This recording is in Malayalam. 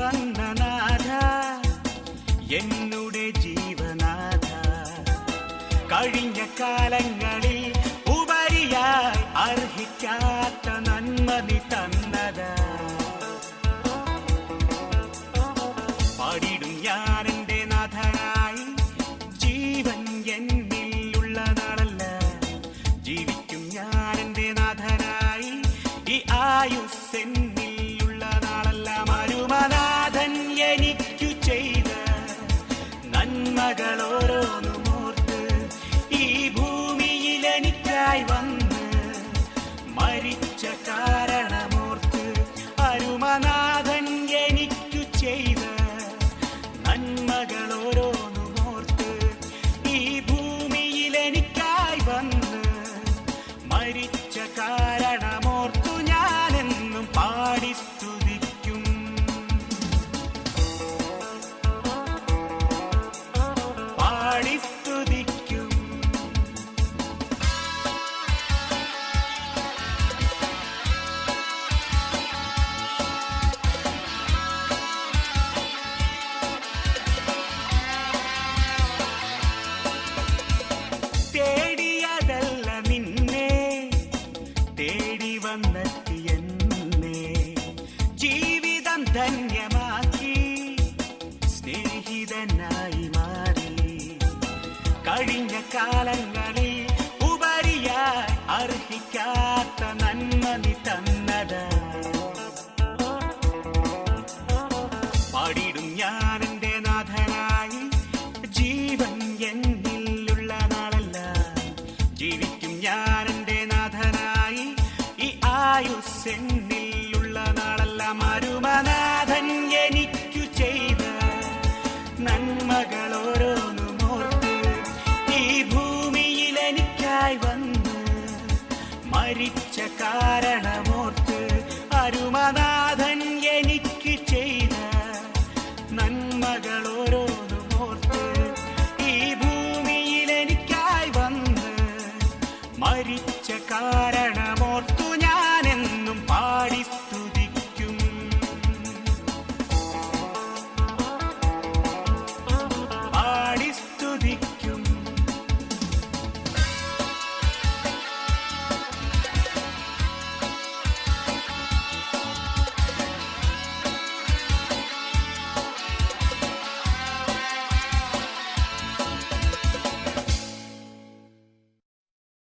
വന്ന നാഥ, എന്നുടെ ജീവനാഥ, കഴിഞ്ഞ കാലങ്ങളിൽ ഉപരിയായി അർഹിക്കാത്ത നന്മ നീ തന്നതാ. പാടിടും ഞാൻ എന്റെ നാഥനായി, ജീവൻ എന്നിലുള്ള നാളല്ല, ജീവിക്കും ഞാൻ എന്റെ നാഥനായി, ഈ ആയുസ് എന്നിലുള്ള നാളല്ല. മരുമനാഥൻ എനിക്കു ചെയ്ത നന്മകൾ ഓരോന്നുമോർത്ത്, ഈ ഭൂമിയിൽ എനിക്കായി വന്ന് മരിച്ച കാരണമോർത്ത്, അരുമനാഥൻ എനിക്കു ചെയ്ത നന്മകൾ ഓരോന്നുമോർത്ത്, ഈ ഭൂമിയിൽ എനിക്കായി വന്ന് മരിച്ച കാരണമോർത്തു ഞാനെന്നും പാടി സ്തുതിക്കും. പാടി സ്തുതിക്കും. തേടിയതല്ല നിന്നെ, തേടി വന്നെത്തി എന്നെ, ജീവിതം ധന്യമാക്കി സ്നേഹിതനായി മാറി, കഴിഞ്ഞ കാലങ്ങളിൽ ഉപരിയായി അർഹിക്കാത്ത നന്മ നീ തന്നതാ. പാടിടും